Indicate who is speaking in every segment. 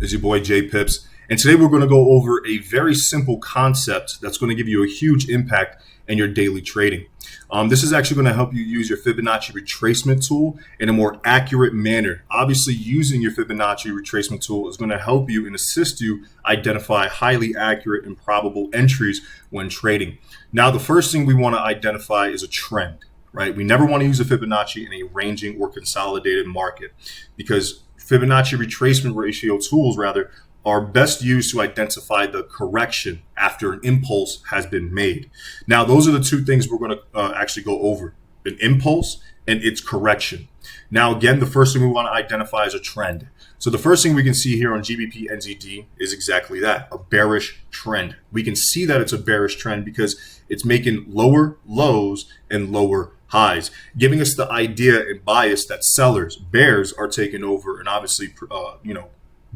Speaker 1: It's your boy J Pips, and today we're going to go over a very simple concept that's going to give you a huge impact in your daily trading. This is actually going to help you use your Fibonacci retracement tool in a more accurate manner. Obviously, using your Fibonacci retracement tool is going to help you and assist you identify highly accurate and probable entries when trading. Now, the first thing we want to identify is a trend, right? We never want to use a Fibonacci in a ranging or consolidated market because Fibonacci retracement ratio tools, are best used to identify the correction after an impulse has been made. Now, those are the two things we're going to actually go over: an impulse and its correction. Now, again, the first thing we want to identify is a trend. So the first thing we can see here on GBP NZD is exactly that, a bearish trend. We can see that it's a bearish trend because it's making lower lows and lower highs, giving us the idea and bias that sellers, bears, are taking over and obviously,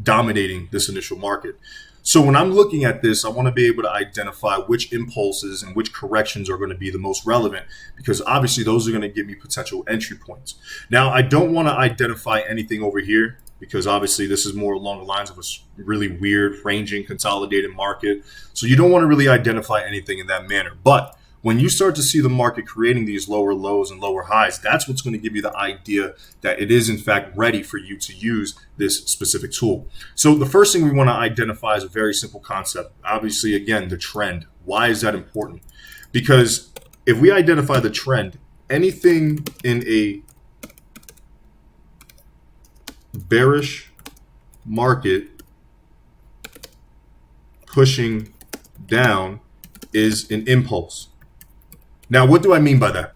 Speaker 1: dominating this initial market. So when I'm looking at this, I want to be able to identify which impulses and which corrections are going to be the most relevant, because obviously those are going to give me potential entry points. Now, I don't want to identify anything over here because obviously this is more along the lines of a really weird ranging consolidated market. So you don't want to really identify anything in that manner. But when you start to see the market creating these lower lows and lower highs, that's what's going to give you the idea that it is in fact ready for you to use this specific tool. So the first thing we want to identify is a very simple concept. Obviously, again, the trend. Why is that important? Because if we identify the trend, anything in a bearish market pushing down is an impulse. Now, what do I mean by that?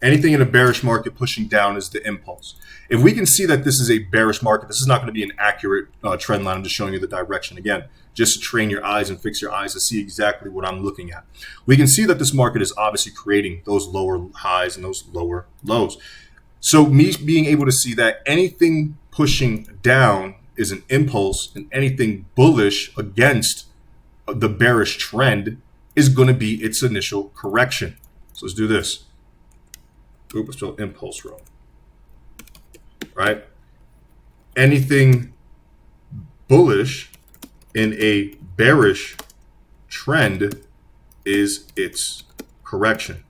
Speaker 1: Anything in a bearish market pushing down is the impulse. If we can see that this is a bearish market, this is not going to be an accurate trend line. I'm just showing you the direction. Again, just to train your eyes and fix your eyes to see exactly what I'm looking at. We can see that this market is obviously creating those lower highs and those lower lows. So me being able to see that anything pushing down is an impulse and anything bullish against the bearish trend is going to be its initial correction. So let's do this. Oops, spell impulse wrong. Right? Anything bullish in a bearish trend is its correction.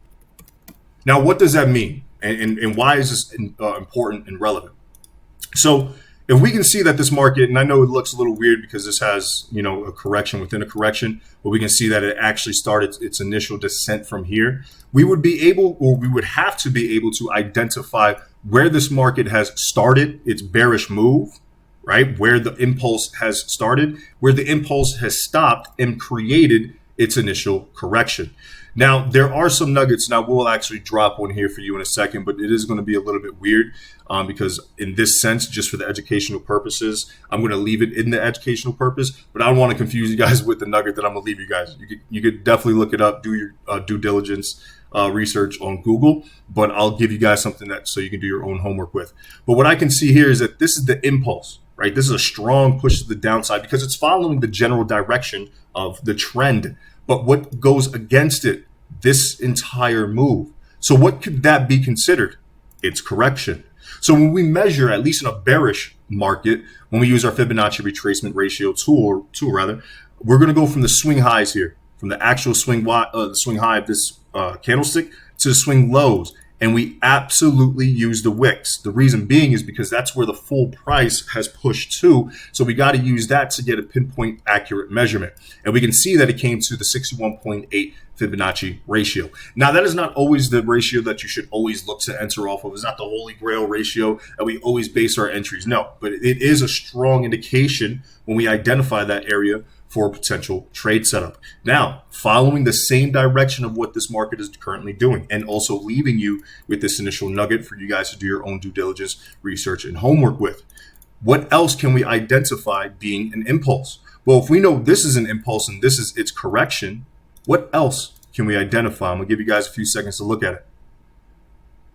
Speaker 1: Now, what does that mean? And why is this important and relevant? So if we can see that this market, and I know it looks a little weird because this has, a correction within a correction, but we can see that it actually started its initial descent from here. We would have to be able to identify where this market has started its bearish move, right? Where the impulse has started, where the impulse has stopped and created its initial correction. Now, there are some nuggets, and I will actually drop one here for you in a second, but it is going to be a little bit weird because in this sense, just for the educational purposes, I'm going to leave it in the educational purpose, but I don't want to confuse you guys with the nugget that I'm going to leave you guys. You could definitely look it up, do your due diligence research on Google, but I'll give you guys something so you can do your own homework with. But what I can see here is that this is the impulse, right? This is a strong push to the downside because it's following the general direction of the trend. But what goes against it? This entire move. So what could that be considered? It's correction. So when we measure, at least in a bearish market, when we use our Fibonacci retracement ratio tool, we're going to go from the swing highs here, from the actual swing high of this candlestick to the swing lows. And we absolutely use the wicks. The reason being is because that's where the full price has pushed to. So we got to use that to get a pinpoint accurate measurement. And we can see that it came to the 61.8 Fibonacci ratio. Now, that is not always the ratio that you should always look to enter off of. It's not the holy grail ratio that we always base our entries. No, but it is a strong indication when we identify that area for a potential trade setup. Now, following the same direction of what this market is currently doing, and also leaving you with this initial nugget for you guys to do your own due diligence, research, and homework with. What else can we identify being an impulse? Well, if we know this is an impulse and this is its correction, what else can we identify? I'm gonna give you guys a few seconds to look at it.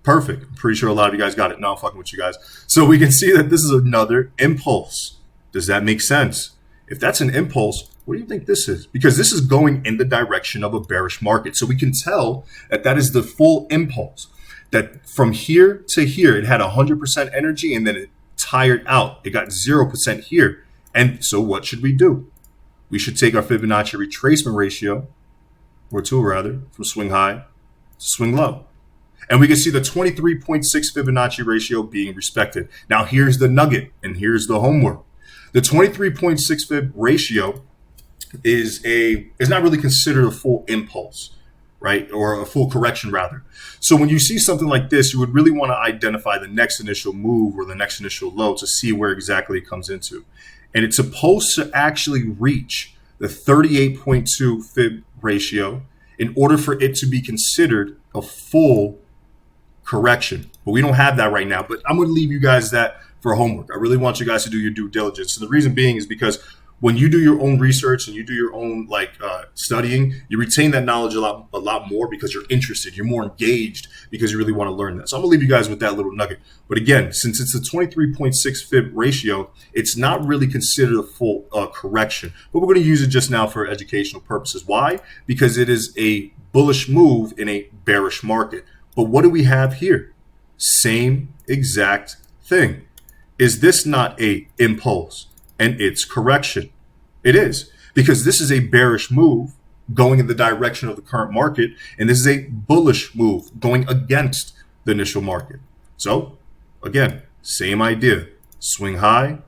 Speaker 1: Perfect. I'm pretty sure a lot of you guys got it. No, I'm fucking with you guys. So we can see that this is another impulse. Does that make sense? If that's an impulse, what do you think this is? Because this is going in the direction of a bearish market. So we can tell that that is the full impulse. That from here to here, it had 100% energy and then it tired out. It got 0% here. And so what should we do? We should take our Fibonacci retracement ratio, or tool rather, from swing high to swing low. And we can see the 23.6 Fibonacci ratio being respected. Now here's the nugget and here's the homework. The 23.6 Fib ratio is not really considered a full impulse, right? Or a full correction rather. So when you see something like this, you would really want to identify the next initial move or the next initial low to see where exactly it comes into. And it's supposed to actually reach the 38.2 Fib ratio in order for it to be considered a full correction. But we don't have that right now. But I'm going to leave you guys that for homework. I really want you guys to do your due diligence. So the reason being is because when you do your own research and you do your own studying, you retain that knowledge a lot more because you're interested. You're more engaged because you really want to learn that. So I'm gonna leave you guys with that little nugget. But again, since it's a 23.6 Fib ratio, it's not really considered a full correction. But we're going to use it just now for educational purposes. Why? Because it is a bullish move in a bearish market. But what do we have here? Same exact thing. Is this not a impulse and its correction? It is, because this is a bearish move going in the direction of the current market, and this is a bullish move going against the initial market. So again, same idea, swing high,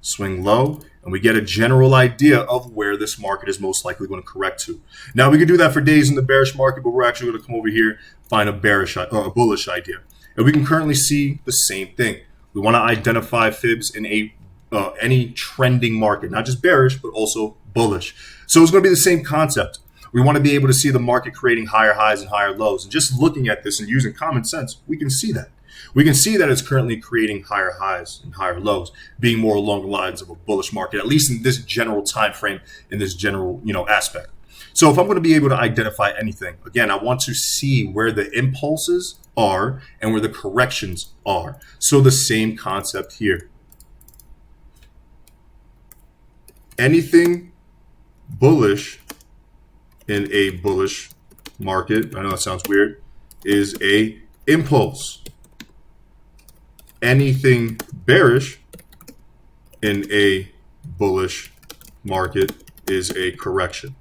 Speaker 1: swing low, and we get a general idea of where this market is most likely going to correct to. Now we can do that for days in the bearish market, but we're actually going to come over here, find a bullish idea. And we can currently see the same thing. We want to identify fibs in any trending market, not just bearish, but also bullish. So it's going to be the same concept. We want to be able to see the market creating higher highs and higher lows. And just looking at this and using common sense, we can see that. We can see that it's currently creating higher highs and higher lows, being more along the lines of a bullish market, at least in this general time frame, in this general aspect. So if I'm going to be able to identify anything, again, I want to see where the impulses are and where the corrections are. So the same concept here. Anything bullish in a bullish market, I know that sounds weird, is a impulse. Anything bearish in a bullish market is a correction.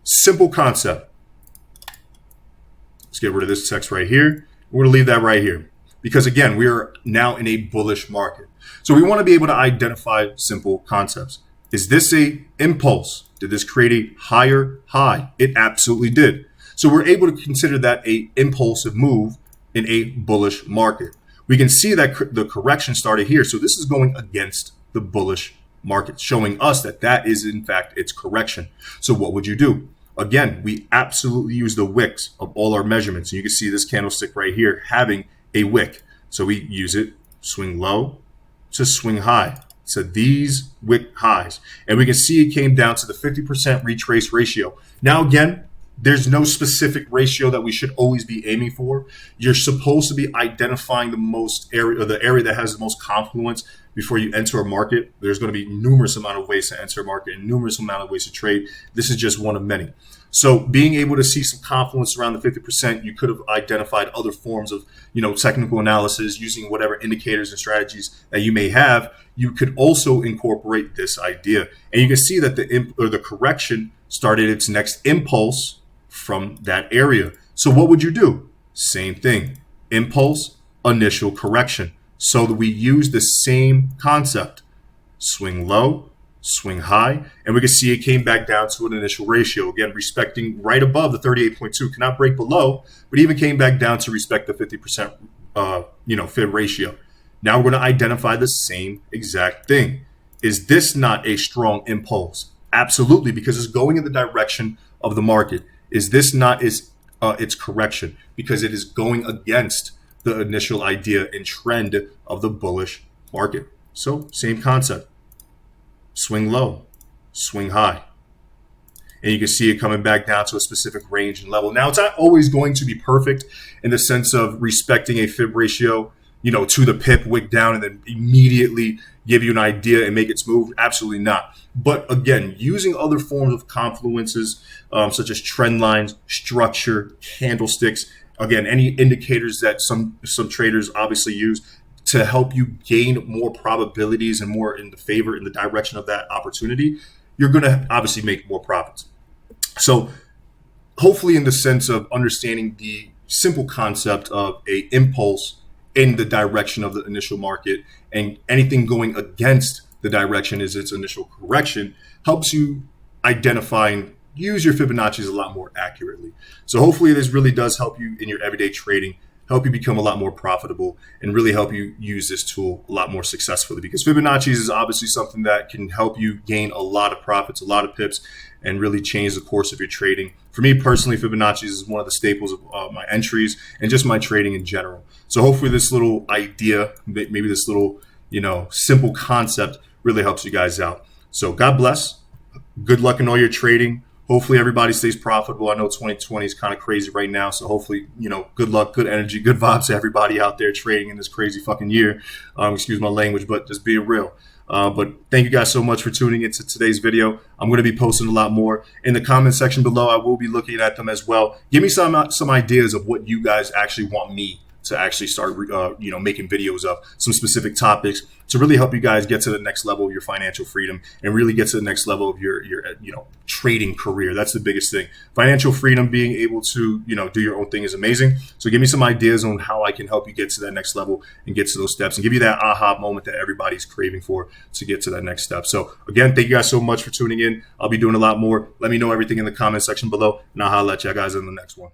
Speaker 1: Simple concept. Let's get rid of this text right here. We're going to leave that right here because, again, we are now in a bullish market. So we want to be able to identify simple concepts. Is this a impulse? Did this create a higher high? It absolutely did. So we're able to consider that a impulsive move in a bullish market. We can see that the correction started here. So this is going against the bullish market, showing us that that is, in fact, its correction. So what would you do? Again, we absolutely use the wicks of all our measurements. And you can see this candlestick right here having a wick. So we use it, swing low to swing high. So these wick highs. And we can see it came down to the 50% retrace ratio. Now, again, there's no specific ratio that we should always be aiming for. You're supposed to be identifying the most area, or the area that has the most confluence before you enter a market. There's going to be numerous amount of ways to enter a market and numerous amount of ways to trade. This is just one of many. So being able to see some confluence around the 50%, you could have identified other forms of, technical analysis using whatever indicators and strategies that you may have. You could also incorporate this idea, and you can see that the correction started its next impulse from that area. So what would you do? Same thing, impulse, initial correction. So that we use the same concept, swing low, swing high, and we can see it came back down to an initial ratio, again respecting right above the 38.2, cannot break below, but even came back down to respect the 50% fib ratio. Now we're going to identify the same exact thing. Is this not a strong impulse? Absolutely, because it's going in the direction of the market. Is this not its correction? Because it is going against the initial idea and trend of the bullish market. So same concept. Swing low, swing high. And you can see it coming back down to a specific range and level. Now, it's not always going to be perfect in the sense of respecting a fib ratio, to the pip, wick down, and then immediately give you an idea and make it smooth. Absolutely not. But again, using other forms of confluences, such as trend lines, structure, candlesticks, again, any indicators that some traders obviously use, to help you gain more probabilities and more in the favor in the direction of that opportunity, you're going to obviously make more profits. So hopefully in the sense of understanding the simple concept of a impulse in the direction of the initial market, and anything going against the direction is its initial correction, helps you identify and use your Fibonacci's a lot more accurately. So hopefully this really does help you in your everyday trading, help you become a lot more profitable, and really help you use this tool a lot more successfully, because Fibonacci's is obviously something that can help you gain a lot of profits, a lot of pips, and really change the course of your trading. For me personally, Fibonacci's is one of the staples of my entries and just my trading in general. So hopefully this little idea, maybe this little, simple concept really helps you guys out. So God bless. Good luck in all your trading. Hopefully everybody stays profitable. I know 2020 is kind of crazy right now. So hopefully, good luck, good energy, good vibes to everybody out there trading in this crazy fucking year. Excuse my language, but just being real. But thank you guys so much for tuning into today's video. I'm going to be posting a lot more in the comment section below. I will be looking at them as well. Give me some ideas of what you guys actually want me to actually start, making videos of, some specific topics to really help you guys get to the next level of your financial freedom and really get to the next level of your trading career. That's the biggest thing. Financial freedom, being able to, do your own thing is amazing. So give me some ideas on how I can help you get to that next level and get to those steps and give you that aha moment that everybody's craving for to get to that next step. So again, thank you guys so much for tuning in. I'll be doing a lot more. Let me know everything in the comment section below, and I'll holler at you guys in the next one.